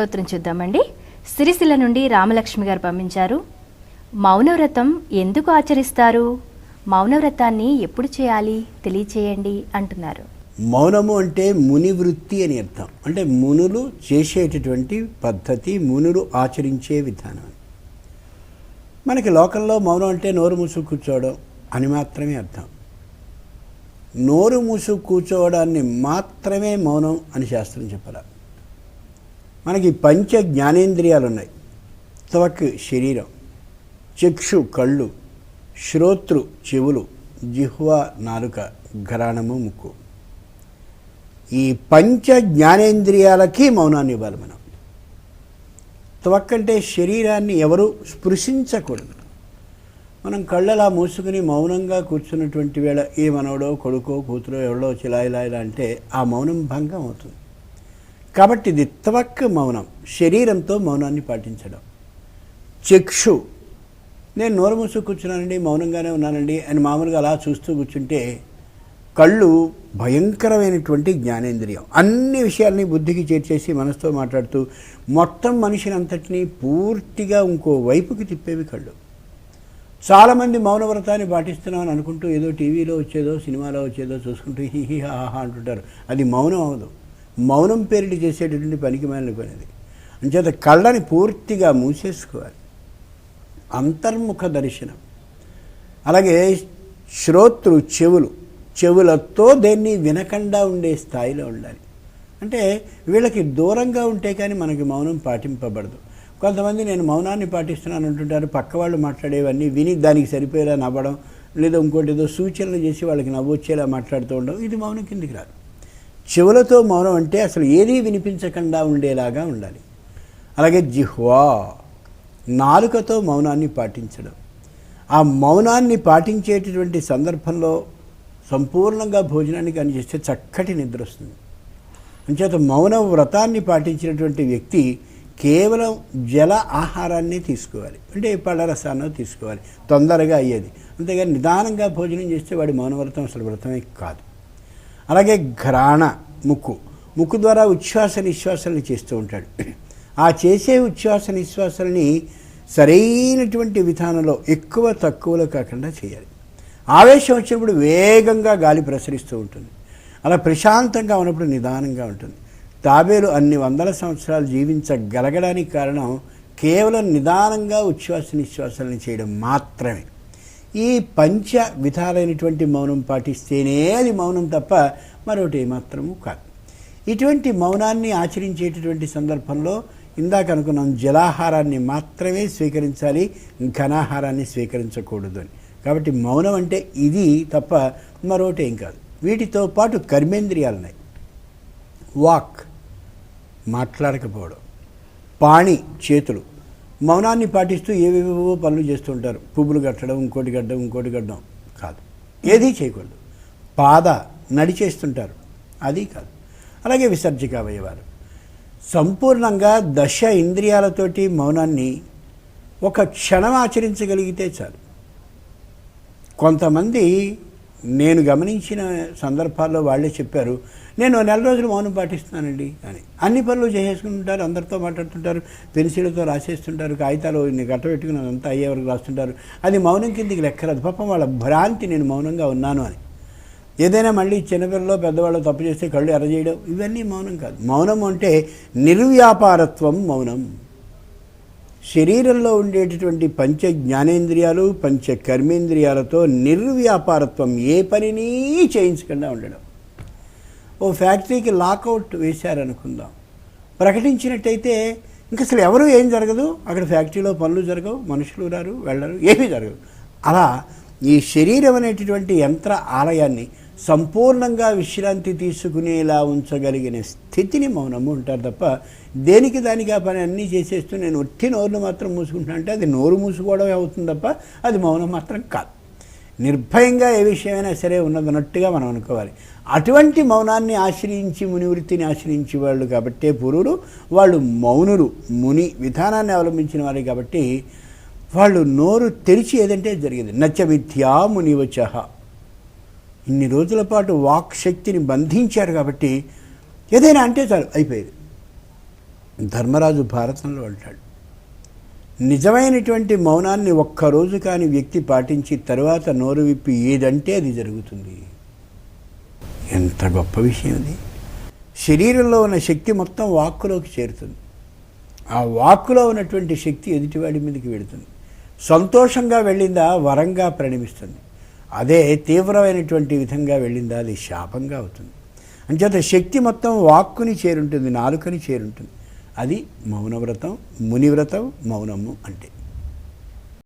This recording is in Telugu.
ఉత్తరం చూద్దామండి. సిరిసిల్ల నుండి రామలక్ష్మి గారు పంపించారు. మౌనవ్రతం ఎందుకు ఆచరిస్తారు? మౌనవ్రతాన్ని ఎప్పుడు చేయాలి తెలియచేయండి అంటున్నారు. మౌనము అంటే ముని వృత్తి అని అర్థం. అంటే మునులు చేసేటటువంటి పద్ధతి, మునులు ఆచరించే విధానం. మనకి లోకంలో మౌనం అంటే నోరు మూసు కూర్చోవడం అని మాత్రమే అర్థం. నోరు మూసు కూర్చోవడాన్ని మాత్రమే మౌనం అని శాస్త్రం చెప్పాలి. మనకి పంచ జ్ఞానేంద్రియాలు ఉన్నాయి. త్వక్ శరీరం, చక్షు కళ్ళు, శ్రోత్రు చెవులు, జిహ్వ నాలుక, ఘ్రాణము ముక్కు. ఈ పంచ జ్ఞానేంద్రియాలకి మౌనాన్ని ఇవ్వాలి మనం. త్వక్ అంటే శరీరాన్ని ఎవరు స్పృశించకూడదు. మనం కళ్ళలా మూసుకుని మౌనంగా కూర్చున్నటువంటి వేళ ఏ మనవడో కొడుకో కూతురో ఎవడో చిలా ఇలా అంటే ఆ మౌనం భంగం అవుతుంది. కాబట్టి ఇది త్వక్ మౌనం, శరీరంతో మౌనాన్ని పాటించడం. చక్షు, నేను నోరు మూసు కూర్చున్నానండి, మౌనంగానే ఉన్నానండి అని మామూలుగా అలా చూస్తూ కూర్చుంటే కళ్ళు భయంకరమైనటువంటి జ్ఞానేంద్రియం. అన్ని విషయాల్ని బుద్ధికి చేర్చేసి మనసుతో మాట్లాడుతూ మొత్తం మనిషిని అంతటినీ పూర్తిగా ఇంకో వైపుకి తిప్పేవి కళ్ళు. చాలామంది మౌనవ్రతాన్ని పాటిస్తున్నామని అనుకుంటూ ఏదో టీవీలో వచ్చేదో సినిమాలో వచ్చేదో చూసుకుంటూ హీ హాహా అంటుంటారు. అది మౌనం అవదు. మౌనం పేరిటి చేసేటటువంటి పనికి మాలిన పని అది. అంచేత కళ్ళని పూర్తిగా మూసేసుకోవాలి. అంతర్ముఖ దర్శనం. అలాగే శ్రోత్రు చెవులతో దేన్ని వినకుండా ఉండే స్థాయిలో ఉండాలి. అంటే వీళ్ళకి దూరంగా ఉంటే కానీ మనకి మౌనం పాటింపబడదు. కొంతమంది నేను మౌనాన్ని పాటిస్తున్నాను అంటుంటారు, పక్క వాళ్ళు మాట్లాడేవన్నీ విని దానికి సరిపోయేలా నవ్వడం, లేదా ఇంకోటి ఏదో సూచనలు చేసి వాళ్ళకి నవ్వొచ్చేలా మాట్లాడుతూ ఉండడం, ఇది మౌనం కిందికి రాదు. చెవులతో మౌనం అంటే అసలు ఏదీ వినిపించకుండా ఉండేలాగా ఉండాలి. అలాగే జిహ్వా, నాలుకతో మౌనాన్ని పాటించడం. ఆ మౌనాన్ని పాటించేటటువంటి సందర్భంలో సంపూర్ణంగా భోజనాన్ని కానీ చేస్తే చక్కటి నిద్ర వస్తుంది. అంచేత మౌన వ్రతాన్ని పాటించినటువంటి వ్యక్తి కేవలం జల ఆహారాన్ని తీసుకోవాలి. అంటే పళ్ళరసాన్ని తీసుకోవాలి, తొందరగా అయ్యేది. అంతేగాని నిదానంగా భోజనం చేస్తే వాడి మౌనవ్రతం అసలు వ్రతమే కాదు. అలాగే ఘ్రాణ, ముక్కు ద్వారా ఉచ్ఛ్వాస నిశ్వాసాలని చేస్తూ ఉంటాడు. ఆ చేసే ఉచ్ఛ్వాస నిశ్వాసాలని సరైనటువంటి విధానంలో ఎక్కువ తక్కువలో కాకుండా చేయాలి. ఆవేశం వచ్చినప్పుడు వేగంగా గాలి ప్రసరిస్తూ ఉంటుంది. అలా ప్రశాంతంగా ఉన్నప్పుడు నిదానంగా ఉంటుంది. తాబేలు అన్ని వందల సంవత్సరాలు జీవించగలగడానికి కారణం కేవలం నిదానంగా ఉచ్ఛ్వాస నిశ్వాసాలను చేయడం మాత్రమే. ఈ పంచ విధాలైనటువంటి మౌనం పాటిస్తేనే అది మౌనం తప్ప మరొకటి ఏమాత్రము కాదు. ఇటువంటి మౌనాన్ని ఆచరించేటటువంటి సందర్భంలో ఇందాక అనుకున్నాం, జలాహారాన్ని మాత్రమే స్వీకరించాలి, ఘనాహారాన్ని స్వీకరించకూడదు అని. కాబట్టి మౌనం అంటే ఇది తప్ప మరొకటి ఏం కాదు. వీటితో పాటు కర్మేంద్రియాలు ఉన్నాయి. వాక్, మాట్లాడకపోవడం. పాణి, చేతులు మౌనాన్ని పాటిస్తూ ఏవేవో పనులు చేస్తూ ఉంటారు. పువ్వులు కట్టడం, ఇంకోటి గడ్డం కాదు, ఏదీ చేయకూడదు. పాద, నడిచేస్తుంటారు, అది కాదు. అలాగే విసర్జక అవయవాలు. సంపూర్ణంగా దశ ఇంద్రియాలతోటి మౌనాన్ని ఒక క్షణం ఆచరించగలిగితే చాలు. కొంతమంది నేను గమనించిన సందర్భాల్లో వాళ్ళే చెప్పారు, నేను 4 రోజులు మౌనం పాటిస్తున్నానండి అని. అన్ని పనులు చేసేసుకుంటుంటారు, అందరితో మాట్లాడుతుంటారు, పెన్సిల్తో రాసేస్తుంటారు, కాగితాలు గట్టబెట్టుకుని అంతా అయ్యే వరకు రాస్తుంటారు. అది మౌనం కిందికి లెక్కరాదు. పాపం వాళ్ళ భ్రాంతి నేను మౌనంగా ఉన్నాను అని. ఏదైనా మళ్ళీ చిన్నపిల్లలో పెద్దవాళ్ళు తప్పు చేస్తే కళ్ళు ఎర్రజేయడం, ఇవన్నీ మౌనం కాదు. మౌనం అంటే నిర్వ్యాపారత్వం మౌనం. శరీరంలో ఉండేటటువంటి పంచ జ్ఞానేంద్రియాలు, పంచ కర్మేంద్రియాలతో నిర్వ్యాపారత్వం, ఏ పనిని చేయించకుండా ఉండడం. ఓ ఫ్యాక్టరీకి లాకౌట్ వేశారనుకుందాం, ప్రకటించినట్టయితే ఇంక అసలు ఎవరు ఏం జరగదు, అక్కడ ఫ్యాక్టరీలో పనులు జరగవు, మనుషులు రారు వెళ్ళరు, ఏమీ జరగదు. అలా ఈ శరీరం అనేటటువంటి యంత్ర ఆలయాన్ని సంపూర్ణంగా విశ్రాంతి తీసుకునేలా ఉంచగలిగిన స్థితిని మౌనము ఉంటారు తప్ప దేనికి దానికి ఆ పని అన్నీ చేసేస్తూ నేను ఒట్టి నోరును మాత్రం మూసుకుంటున్నా అంటే అది నోరు మూసుకోవడమే అవుతుంది తప్ప అది మౌనం మాత్రం కాదు. నిర్భయంగా ఏ విషయమైనా సరే ఉన్నదన్నట్టుగా మనం అనుకోవాలి. అటువంటి మౌనాన్ని ఆశ్రయించి మునివృత్తిని ఆశ్రయించి వాళ్ళు కాబట్టే పూర్వులు వాళ్ళు మౌనులు, ముని విధానాన్ని అవలంబించిన వారు కాబట్టి వాళ్ళు నోరు తెరిచి ఏదంటే జరిగింది. నచ్చ విద్యా మునివచః. ఇన్ని రోజుల పాటు వాక్ శక్తిని బంధించారు కాబట్టి ఏదైనా అంటే చాలు అయిపోయేది. ధర్మరాజు భారతంలో అంటాడు, నిజమైనటువంటి మౌనాన్ని ఒక్కరోజు కాని వ్యక్తి పాటించి తరువాత నోరు విప్పి ఏదంటే అది జరుగుతుంది. ఎంత గొప్ప విషయం అది. శరీరంలో ఉన్న శక్తి మొత్తం వాక్కులోకి చేరుతుంది. ఆ వాక్కులో ఉన్నటువంటి శక్తి ఎదుటివాడి మీదకి వెళుతుంది. సంతోషంగా వెళ్ళిందా వరంగా పరిణమిస్తుంది. అదే తీవ్రమైనటువంటి విధంగా వెళ్ళిందా అది శాపంగా అవుతుంది. అంచేత శక్తి మొత్తం వాక్కుని చేరుంటుంది, నాలుకని చేరుంటుంది. అది మౌనవ్రతం, మునివ్రతం, మౌనము అంటే.